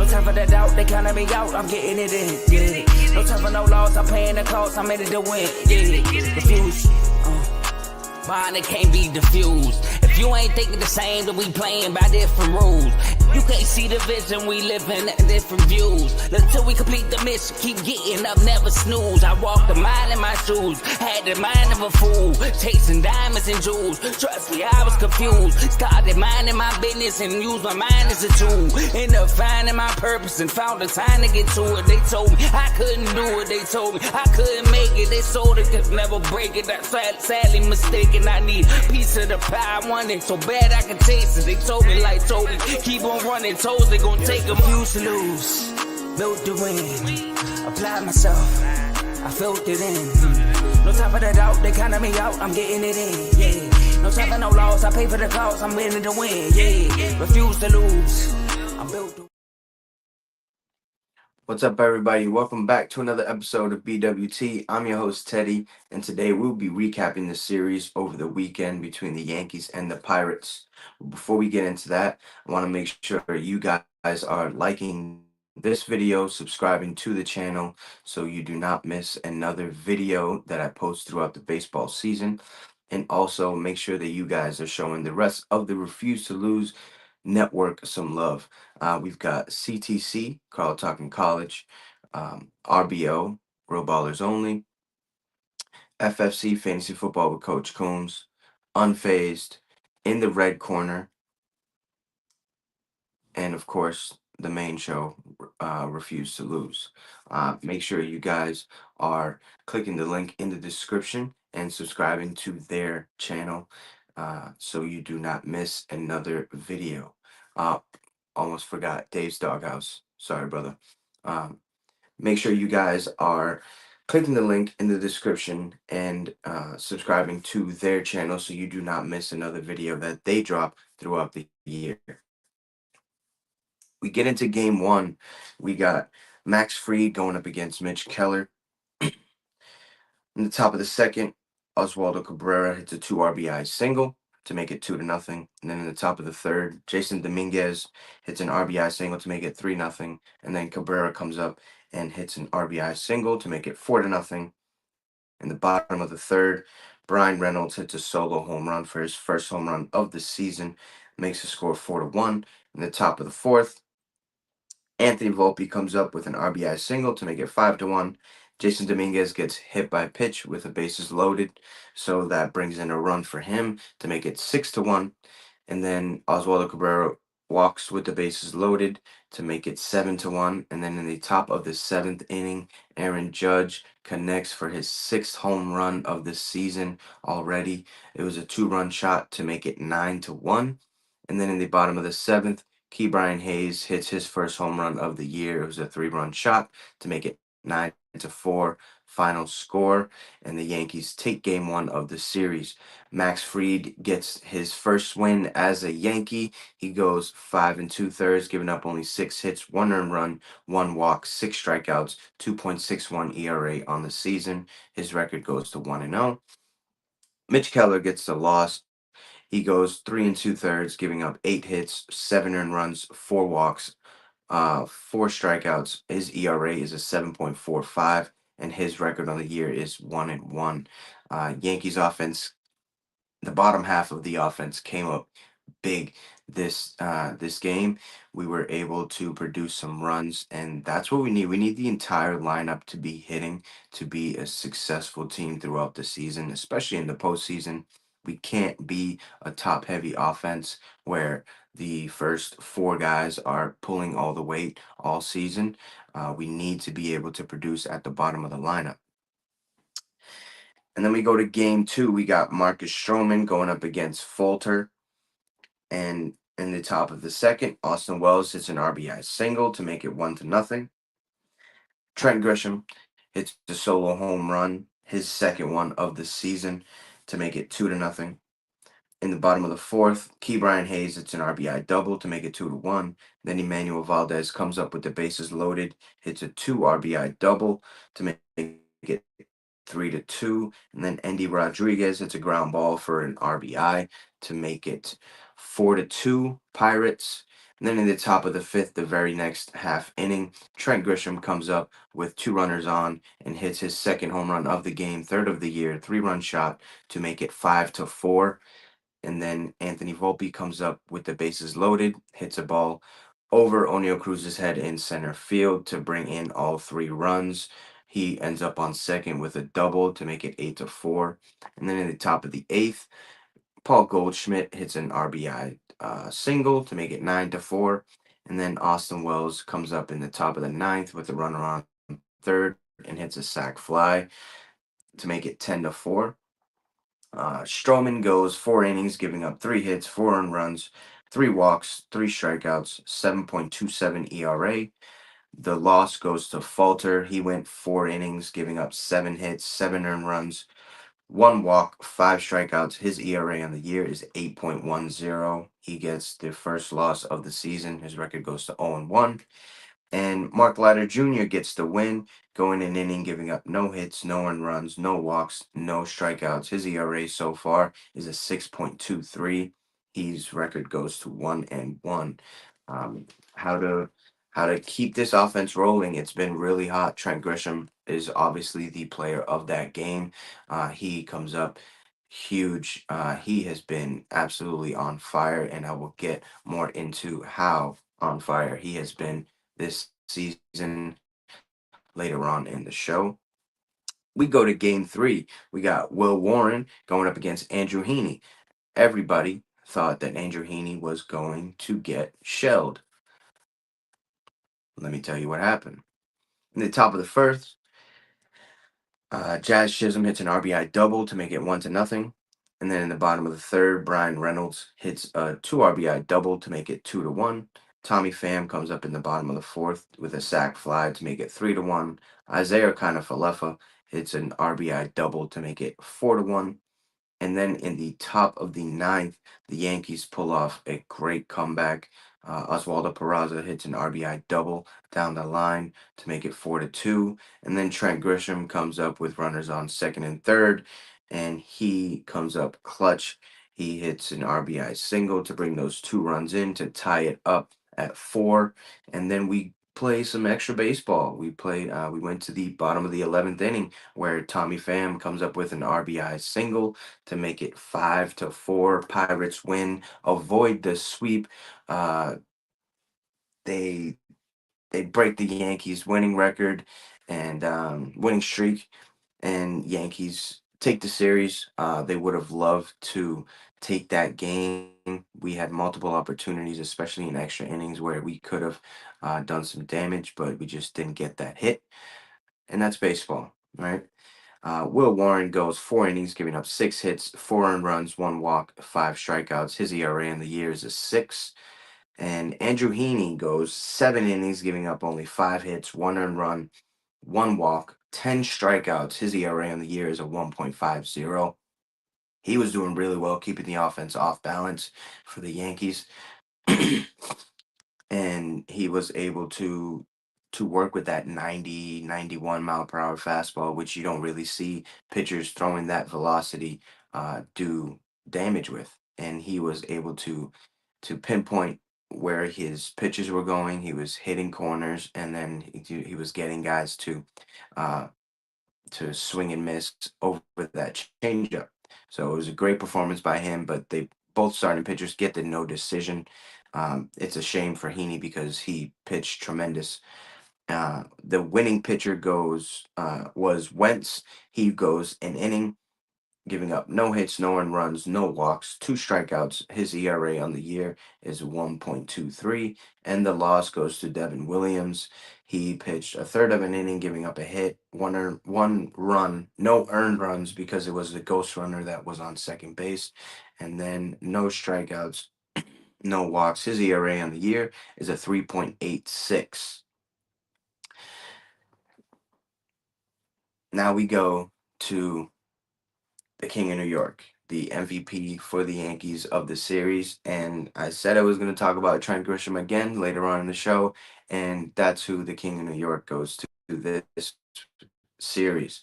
time for the doubt, they counted me out, I'm getting it in, yeah. No time for no loss, I'm paying the cost, I'm in it to win, yeah. Refuse, mine it can't be diffused. If you ain't thinking the same, then we playing by different rules. You can't see the vision, we living at different views. Until we complete the mission, keep getting up, never snooze. I walked the mile in my shoes, had the mind of a fool, chasing diamonds and jewels. Trust me, I was confused. Started minding my business and used my mind as a tool. Ended up finding my purpose and found the time to get to it. They told me I couldn't do it, they told me I couldn't make it. They sold it, could never break it. That's sadly mistaken. I need a piece of the pie, I want it so bad I can taste it. They told me like Toby, keep on running, toes they gon' take a few to lose. Built to win, applied myself, I felt it in. No time for the doubt, they counted me out, I'm getting it in, yeah. No time for no loss, I pay for the cost, I'm winning to win, yeah. Refuse to lose, I'm built to. What's up, everybody? Welcome back to another episode of BWT. I'm your host, Teddy, and today we'll be recapping the series over the weekend between the Yankees and the Pirates. Before we get into that, I want to make sure you guys are liking this video, subscribing to the channel so you do not miss another video that I post throughout the baseball season. And also make sure that you guys are showing the rest of the Refuse to Lose network some love. We've got CTC, Carl Talking College, RBO, Real Ballers Only, FFC, Fantasy Football with Coach Coombs, Unfazed, In the Red Corner, and of course, the main show, Refuse to Lose. Make sure you guys are clicking the link in the description and subscribing to their channel so you do not miss another video. Almost forgot Dave's Doghouse. Sorry, brother. Make sure you guys are clicking the link in the description and subscribing to their channel so you do not miss another video that they drop throughout the year. We get into game one. We got Max Fried going up against Mitch Keller. In the top of the second, Oswaldo Cabrera hits a 2 RBI single to make it 2-0. And then in the top of the third, Jason Dominguez hits an RBI single to make it 3-0. And then Cabrera comes up and hits an RBI single to make it 4-0. In the bottom of the third, Brian Reynolds hits a solo home run for his first home run of the season, makes the score 4-1. In the top of the fourth, Anthony Volpe comes up with an RBI single to make it 5-1. Jason Dominguez gets hit by a pitch with the bases loaded, so that brings in a run for him to make it 6-1. And then Oswaldo Cabrera walks with the bases loaded to make it 7-1. And then in the top of the seventh inning, Aaron Judge connects for his 6th home run of the season already. It was a 2-run shot to make it 9-1. And then in the bottom of the seventh, Ke'Bryan Hayes hits his first home run of the year. It was a 3-run shot to make it 9-4 final score, and the Yankees take game one of the series. Max Fried gets his first win as a Yankee. He goes 5 2/3, giving up only 6 hits, 1 earned run, 1 walk, 6 strikeouts, 2.61 ERA on the season. His record goes to 1-0. Mitch Keller gets the loss. He goes 3 2/3, giving up 8 hits, 7 earned runs, 4 walks, 4 strikeouts. His ERA is a 7.45, and his record on the year is 1-1. Yankees offense, the bottom half of the offense came up big this game. We were able to produce some runs, and that's what we need. We need the entire lineup to be hitting to be a successful team throughout the season, especially in the postseason. We can't be a top heavy offense where the first 4 guys are pulling all the weight all season. We need to be able to produce at the bottom of the lineup. And then we go to game 2. We got Marcus Stroman going up against Falter. And in the top of the second, Austin Wells hits an RBI single to make it 1-0. Trent Grisham hits a solo home run, his second one of the season, to make it 2-0. In the bottom of the fourth, Ke'Bryan Hayes hits an RBI double to make it 2-1. Then Emmanuel Valdez comes up with the bases loaded, hits a 2 RBI double to make it 3-2. And then Andy Rodriguez hits a ground ball for an RBI to make it 4-2 Pirates. And then in the top of the fifth, the very next half inning, Trent Grisham comes up with two runners on and hits his second home run of the game, third of the year, 3-run shot to make it 5-4. And then Anthony Volpe comes up with the bases loaded, hits a ball over O'Neill Cruz's head in center field to bring in all 3 runs. He ends up on second with a double to make it 8-4. And then in the top of the eighth, Paul Goldschmidt hits an RBI single to make it 9-4. And then Austin Wells comes up in the top of the ninth with a runner on third and hits a sac fly to make it 10-4. Stroman goes 4 innings, giving up 3 hits, 4 earned runs, 3 walks, 3 strikeouts, 7.27 ERA. The loss goes to Falter. He went 4 innings, giving up 7 hits, 7 earned runs, 1 walk, 5 strikeouts. His ERA on the year is 8.10. He gets the first loss of the season. His record goes to 0-1. And Mark Leiter Jr. gets the win, going an inning, giving up no hits, no earned runs, no walks, no strikeouts. His ERA so far is a 6.23. His record goes to 1-1. Um, how to how to keep this offense rolling? It's been really hot. Trent Grisham is obviously the player of that game. He comes up huge. He has been absolutely on fire, and I will get more into how on fire he has been this season later on in the show. We go to game 3. We got Will Warren going up against Andrew Heaney. Everybody thought that Andrew Heaney was going to get shelled. Let me tell you what happened. In the top of the first, Jazz Chisholm hits an RBI double to make it 1-0. And then in the bottom of the third, Brian Reynolds hits a 2 RBI double to make it 2-1. Tommy Pham comes up in the bottom of the fourth with a sac fly to make it 3-1. Isaiah Kiner-Falefa hits an RBI double to make it 4-1. And then in the top of the ninth, the Yankees pull off a great comeback. Oswaldo Peraza hits an RBI double down the line to make it 4-2. And then Trent Grisham comes up with runners on second and third, and he comes up clutch. He hits an RBI single to bring those 2 runs in to tie it up at 4. And then we play some extra baseball. We went to the bottom of the 11th inning where Tommy Pham comes up with an RBI single to make it 5-4. Pirates win, avoid the sweep. Uh, they they break the Yankees' winning record and winning streak, and Yankees take the series. They would have loved to take that game. We had multiple opportunities, especially in extra innings, where we could have done some damage, but we just didn't get that hit. And that's baseball, right? Will Warren goes 4 innings, giving up 6 hits, 4 earned runs, 1 walk, 5 strikeouts. His ERA in the year is a 6. And Andrew Heaney goes 7 innings, giving up only 5 hits, 1 earned run, 1 walk, 10 strikeouts. His ERA on the year is a 1.50. He was doing really well, keeping the offense off balance for the Yankees. And he was able to work with that 90 91 mile per hour fastball, which you don't really see pitchers throwing that velocity do damage with. And he was able to pinpoint where his pitches were going. He was hitting corners, and then he was getting guys uh, to swing and miss over that changeup. So it was a great performance by him, but they both starting pitchers get the no decision. It's a shame for Heaney because he pitched tremendous. The winning pitcher was Wentz. He goes an inning, giving up no hits, no earned runs, no walks, 2 strikeouts. His ERA on the year is 1.23, and the loss goes to Devin Williams. He pitched a third of an inning, giving up a hit, 1 run, no earned runs because it was the ghost runner that was on second base, and then no strikeouts, no walks. His ERA on the year is a 3.86. Now we go to the King of New York, the MVP for the Yankees of the series. And I said I was going to talk about Trent Grisham again later on in the show, and that's who the King of New York goes to this series.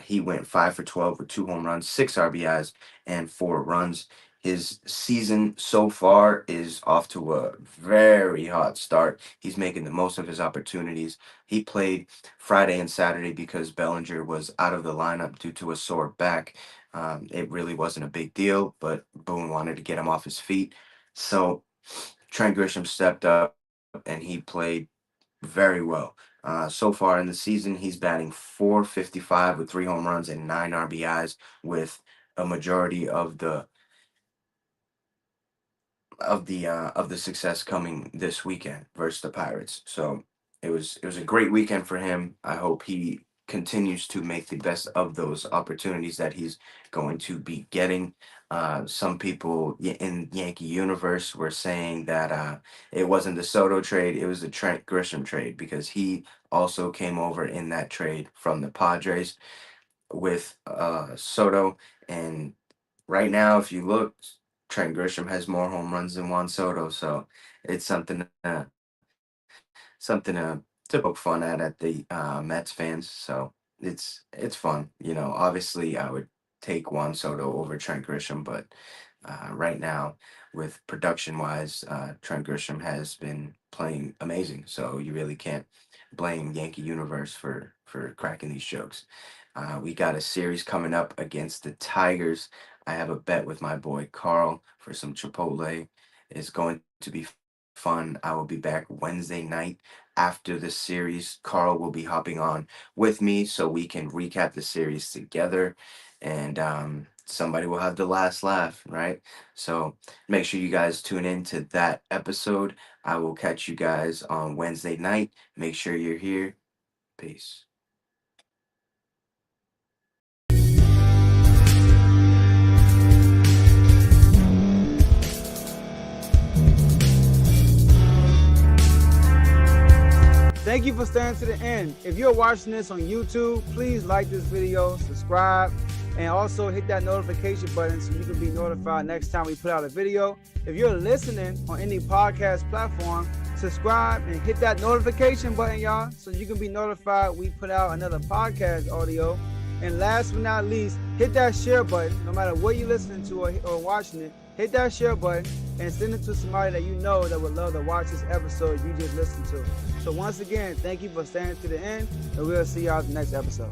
He went 5 for 12 with 2 home runs, 6 RBIs, and 4 runs. His season so far is off to a very hot start. He's making the most of his opportunities. He played Friday and Saturday because Bellinger was out of the lineup due to a sore back. It really wasn't a big deal, but Boone wanted to get him off his feet. So Trent Grisham stepped up and he played very well. So far in the season, he's batting .455 with 3 home runs and 9 RBIs, with a majority of the success coming this weekend versus the Pirates. So it was a great weekend for him. I hope he continues to make the best of those opportunities that he's going to be getting. Some people in Yankee universe were saying that it wasn't the Soto trade, it was the Trent Grisham trade, because he also came over in that trade from the Padres with Soto. And right now, if you look, Trent Grisham has more home runs than Juan Soto, so it's something to poke fun at the Mets fans. So it's fun, Obviously, I would take Juan Soto over Trent Grisham, but right now, with production wise, Trent Grisham has been playing amazing. So you really can't blame Yankee Universe for cracking these jokes. We got a series coming up against the Tigers. I have a bet with my boy Carl for some Chipotle. It's going to be fun. I will be back Wednesday night after the series. Carl will be hopping on with me so we can recap the series together, and somebody will have the last laugh, right? So make sure you guys tune in to that episode. I will catch you guys on Wednesday night. Make sure you're here. Peace. Thank you for staying to the end. If you're watching this on YouTube, please like this video, subscribe, and also hit that notification button so you can be notified next time we put out a video. If you're listening on any podcast platform, subscribe and hit that notification button, y'all, so you can be notified we put out another podcast audio. And last but not least, hit that share button. No matter what you're listening to or watching it, hit that share button and send it to somebody that you know that would love to watch this episode you just listened to. So once again, thank you for staying to the end, and we'll see y'all in the next episode.